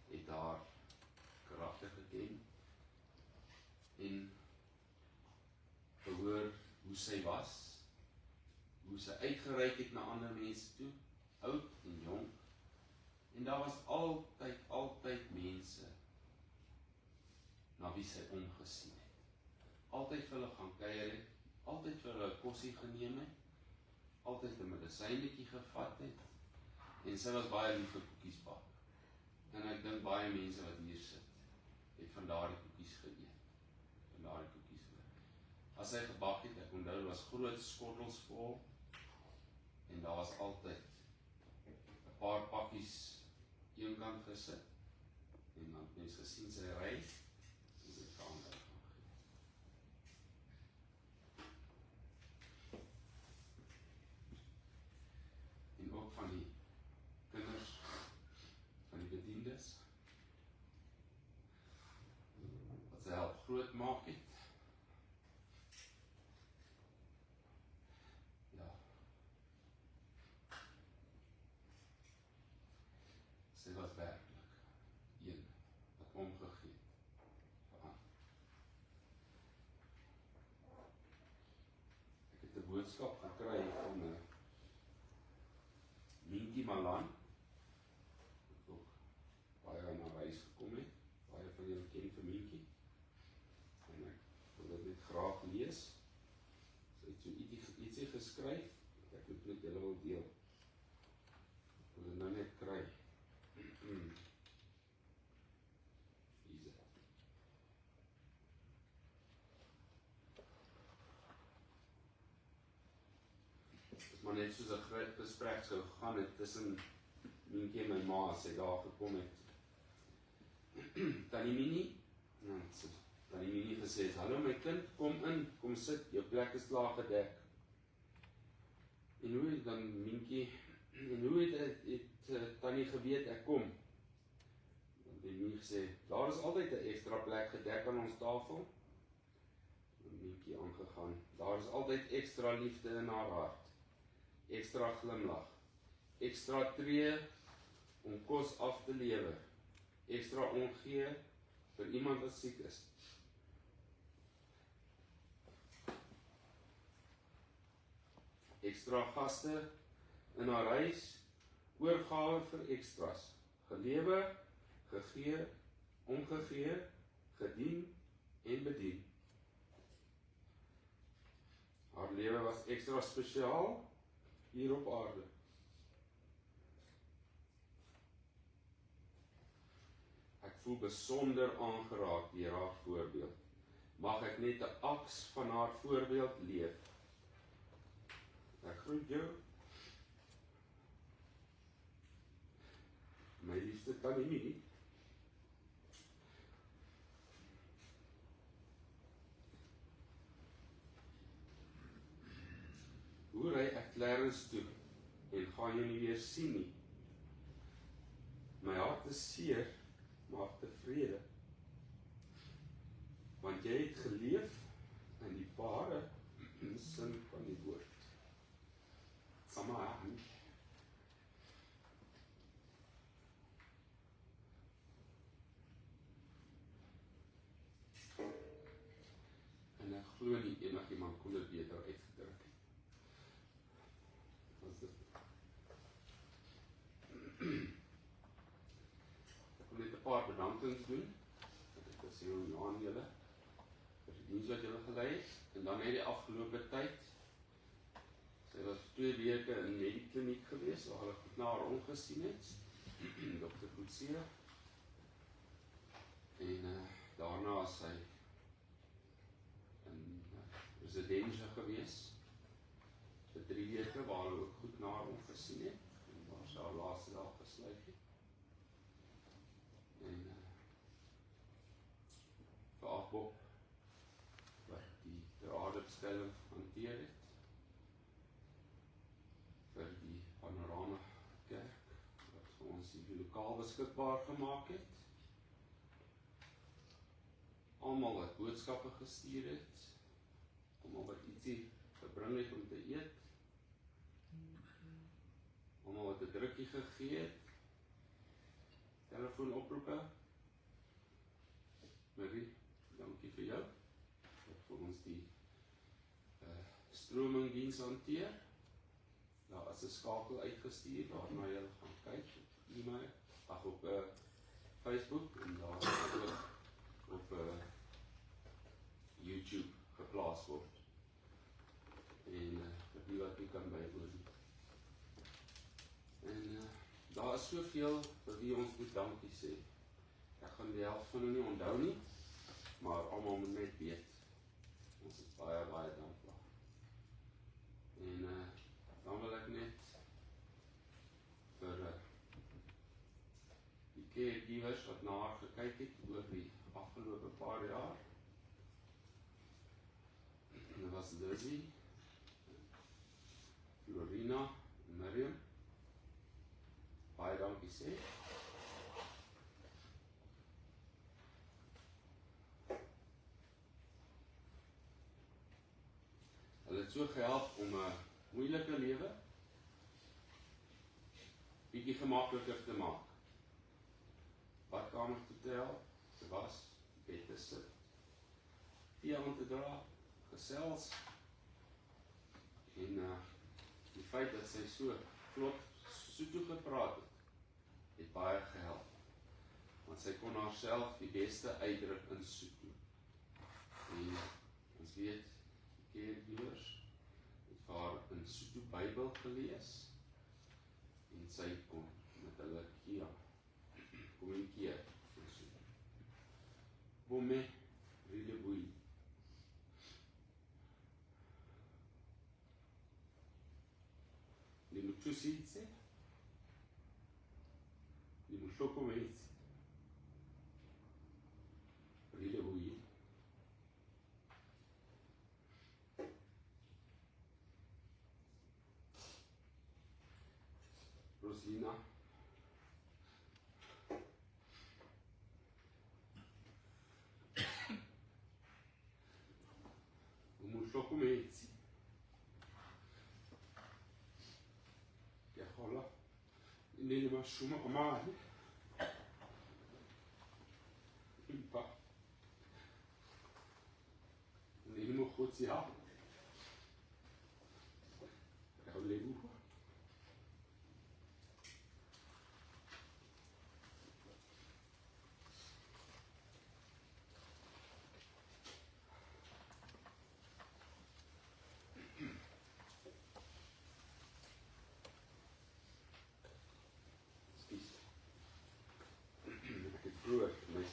het daar karakter geken, en gehoor hoe sy was, hoe sy uitgereik het na ander mense toe, oud en jong, en daar was altyd mense na wie sy omgesien het, altyd vir hulle gaan kuier het, altyd vir hulle 'n kossie geneem het, altyd 'n medisynetjie gevat het, en sy was baie lief vir koekies bak. En ek dink baie mense wat hier sit, het van daardie koekies geëet, van daardie koekies geëet. As sy gebak het, ek onthou, was groot skottels vol, en daar was altyd 'n paar pakkies een kant gesit, en dan het mens gesien sy ry, en sy gaan gaan gee. En ook van die kinders, van die bediendes, wat sy help groot maak het. Ja. Sy was werklik een wat omgegee het vir ander. Ek het 'n boodskap gekry van Minkie Malan, wat ook baie na reis gekom het, baie van julle ken vir Minkie, en ek wil dit net graag lees. Sy het so ietsie geskryf, wat ek met julle wil deel. Ek wil dit nou net kry. Hier is dit. Dit is maar net soos 'n groot gesprek sou gegaan het tussen Minkie en my ma, as sy daar gekom het. Tannie Minnie, en Tannie Minnie gesê het, hallo my kind, kom in, kom sit, jou plek is klaar gedek. En hoe het dan Minkie, en hoe het Tannie geweet ek kom? Dan het Minnie gesê, daar is altyd 'n ekstra plek gedek aan ons tafel. En Minkie aangegaan, daar is altyd ekstra liefde in haar hart, ekstra glimlag, ekstra tree om kos af te lewer, ekstra omgee vir iemand wat siek is. Ekstra gaste in haar huis, oorgawe vir ekstras, gelewe, gegee, omgegee, gedien en bedien. Haar lewe was ekstra spesiaal hier op aarde. Ek voel besonder aangeraak deur haar voorbeeld. Mag ek net 'n aks van haar voorbeeld leef. Ek groet jou, my liefste Tannie Minnie. Hoe ry ek Clarence toe en gaan jou nie weer sien nie. My hart is seer, maar tevrede. Want jy het geleef in die ware sin van die woord. Samaan. En ek glo nie enigiemand kon dit beter uitgedruk het. Wat is dit? Ek wil net 'n paar bedankings doen. Ek wil sê aan julle vir die diens wat julle gelei het, en dan net die afgelope tyd. Sy was 2 weke in die kliniek gewees, waar hulle goed na haar omgesien het, Dr. Coetzee. En daarna is sy in residensie gewees, vir 3 weke, waar hulle ook goed na haar omgesien het, en waar sy haar laaste dag gesluit het. En vir Agbob, wat die dradebestelling hanteer het, vir die Panorama Kerk, wat vir ons die lokaal beskikbaar gemaak het, almal wat boodskappe gestuur het, almal wat ietsie gebring het om te eet. Almal wat 'n drukkie gegee het. Telefoonoproepe. Marie, dankie vir jou. Wat vir ons die stromingdiens hanteer. Daar is 'n skakel uitgestuur waarna jy gaan kyk op e-mail, op Facebook en daar is ook op YouTube geplaas word. En vir die wat jy kan bywoon. En daar is soveel vir wie ons moet dankie sê. Ek gaan die helft van hulle nie onthou nie, maar almal moet net weet. Ons is baie, baie dankbaar. En dan wil ek net vir die caregivers wat na haar gekyk het oor die afgelope paar jaar. En dit was Lizzie, Lorena en Miriam. Baie dankie sê. Hulle het so gehelp om 'n moeilike lewe bietjie gemakliker te maak. Badkamer toe te help, te was, bed te sit, tee aan te dra, gesels. En die feit dat sy so vlot Sotho gepraat het baie gehelp. Want sy kon haarself die beste uitdruk in Sotho. En ons weet, die caregivers het vir haar in Sotho Bybel gelees en sy kon met hulle kommunikeer in Sotho. Bome, Rileboei. Die moet sê. Die moet mense. Rileboei. Rosina. Die moet mense. Hola, nele mashuma amali. Impa. Nele mo khotsi ha. Ka lebu.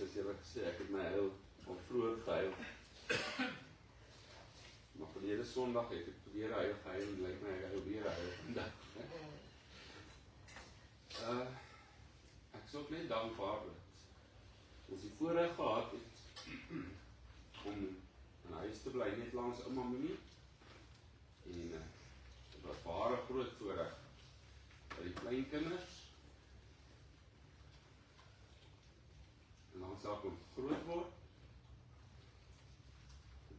As jy wat gesê, ek het my huil al vroeër gehuil. Maar verlede Sondag het ek weer gehuil en lyk my ek huil weer huil vandag. Ek is ook net dankbaar dat ons die voorreg gehad het om in huis te bly net langs ouma Minnie. En dit was vir haar 'n groot voorreg vir die kleinkinders. En dan sal ek groot word.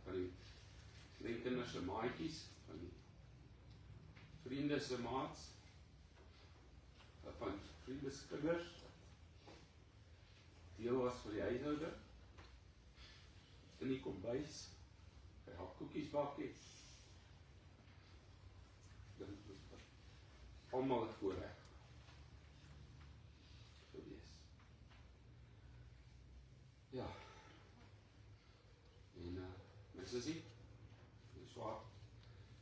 Van die kleinkinders se maatjies, van die vriende se maats, van vriende se kinders, deel was vir die huishouding, in die kombuis, by haar koekies bakkie. Dit was almal 'n voorreg gewees. Ja, en my sussie, die swaar,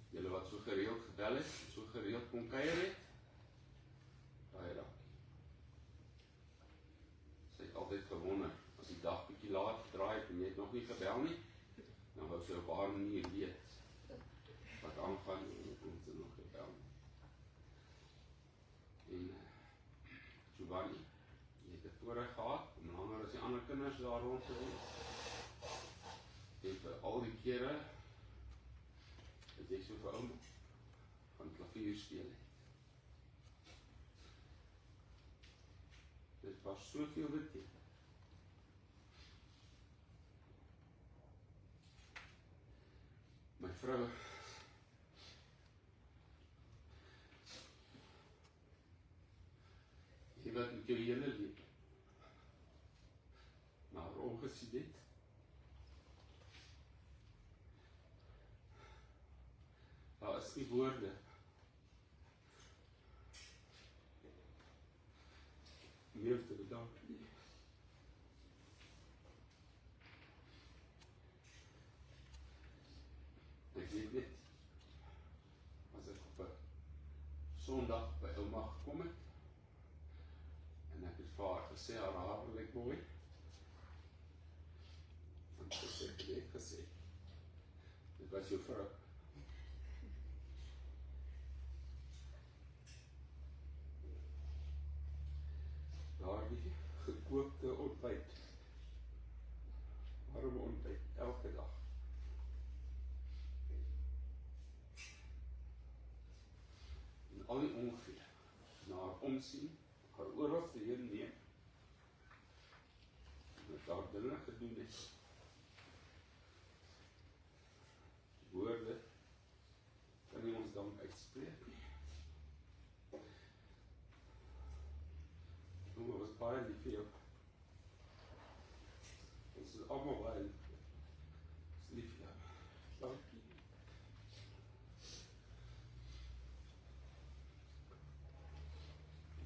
julle wat so gereeld gebel het, so gereeld kon kuier het, baie dankie. Sy het altyd gewonder, as die dag bietjie laat draai en jy het nog nie gebel nie, dan wou sy op haar manier weet, wat aangaan en kon sy nog gebel nie. En Giovanni, jy het 'n voorreg gehad, om langer as die ander kinders daar rond te wees. En vir al die kere, het jy so vir ouma van klavier speel het. Dit was soveel beteken. My vrou gesien het. Daar is nie woorde meer te bedank nie. Ek weet net, as ek op 'n Sondag by ouma gekom het, en ek het vir haar gesê, haar haar lyk mooi, en sy het net gesê, dit was jou vrou. Daardie gekookte ontbyt, warme ontbyt, elke dag. En al die omgee, na haar omsien, haar oral te heen neem, en met haar dinge gedoen het. Woorde, kan nie ons dank uitspreek nie. Ouma was baie lief vir jou. Ons is allemaal baie lief vir jou. Ons is lief vir jou. Dankie.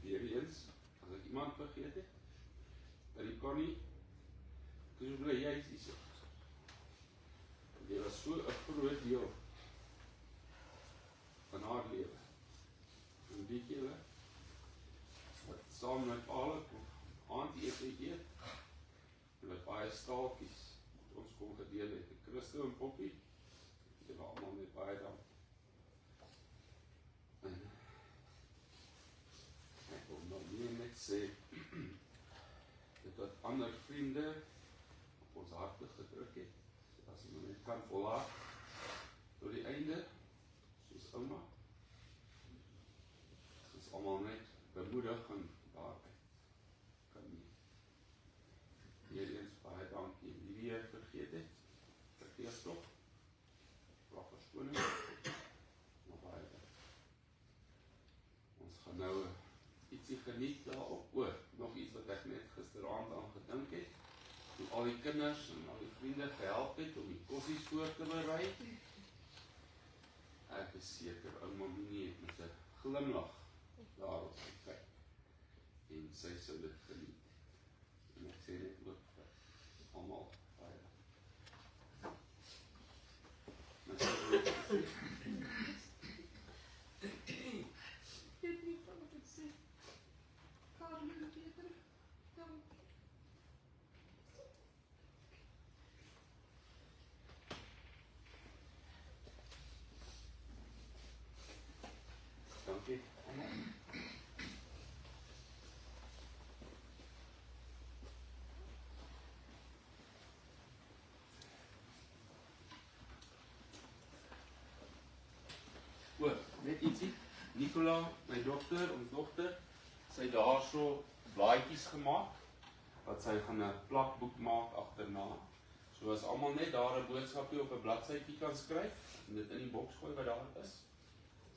Weer eens, as ek iemand vergeet het, dat die kon nie, ek is so bly jy is die so. Jy was so 'n groot deel van haar lewe. En weet julle, wat saam met alle aandete eet, en wat baie staaltjies met ons kon gedeel het, Christo en Poppie, julle allemaal met baie dank. En ek wil nou nie net sê, dit wat ander vriende op ons harte gedruk het, as jy net kan volhaak, tot die einde, soos ouma, is allemaal net bemoedig en daarby kan nie. Weer eens baie dankie, wie weer vergeet het, vergeet toch, vraag verskoning, maar baie dankie. Ons gaan nou ietsie geniet daarop, nog iets wat ek net gisteraand aan gedink het, hoe al die kinders en al die vriende gehelp het om die kossies voor te berei. Ek is seker, ouma Minnie het met 'n glimlag daarop gekyk en sy sou dit geniet. En ek sê net ook vir almal baie dankie. Maar sy wil dit sê. Dit nie van wat ek sê. Karel, Peter, dankie. Dankie. Net ietsie. Nicola, my dogter, ons dogter, sy het daar so blaadjies gemaak, wat sy gaan 'n plakboek maak agterna. So as almal net daar 'n boodskapie op 'n bladsytjie kan skryf, en dit in die boks gooi wat daar is,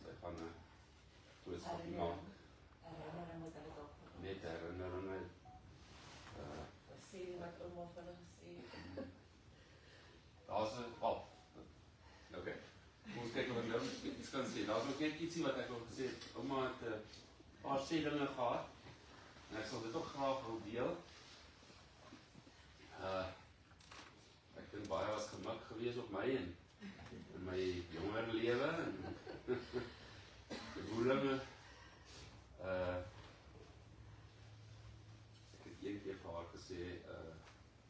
sy gaan 'n boodskapie maak. Herinnering moet hulle dalk vir Net herinneringe. sê wat ouma vir hulle gesê het. Daar's 'n okay. Ons kyk of ek nou iets kan sê. Daar's nog net ietsie wat ek wil gesê het. Ouma het 'n paar sê dinge gehad. En ek sal dit ook graag wil deel. Ek dink baie was gemik gewees op my en in my jonger lewe en gevoelinge. Ek het een keer vir haar gesê,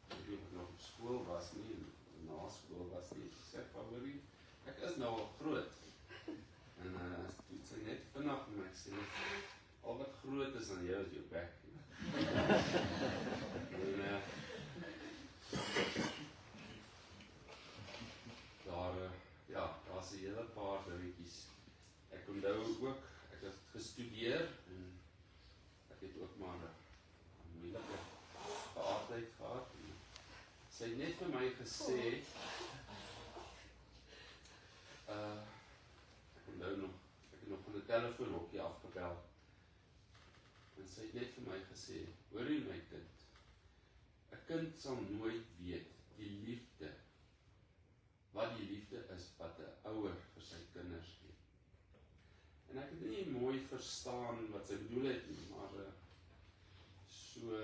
ek weet of ek nog op skool was nie, en na skool was nie, ek sê, favoriet, ek is nou al groot. En toe sy net vinnig vir my sê, al wat groot is aan jou is jou bek. En daar's 'n hele paar dingetjies. Ek onthou ook, ek het gestudeer en ek het ook maar 'n moeilike geaardheid gehad. Sy het net vir my gesê, ek onthou nog, ek het nog van 'n telefoonhokkie afgebel. En sy het net vir my gesê, hoor jy my kind, 'n kind sal nooit weet die liefde, wat die liefde is wat 'n ouer vir sy kinders het. En ek het nie mooi verstaan wat sy bedoel het nie, maar so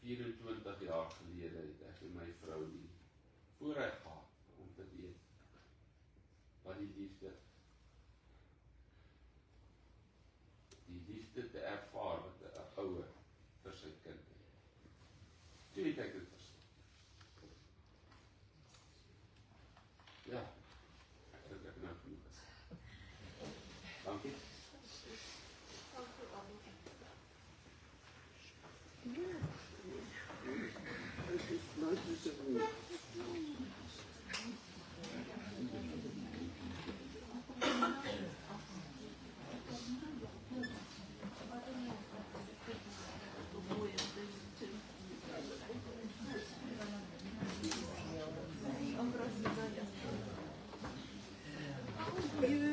24 jaar gelede het ek en my vrou die voorreg gehad om te weet wat die liefde te ervaar wat 'n ouer vir sy kind het. Toe het ek dit verstaan. Ja, ek dink ek nou genoeg is. Dankie. You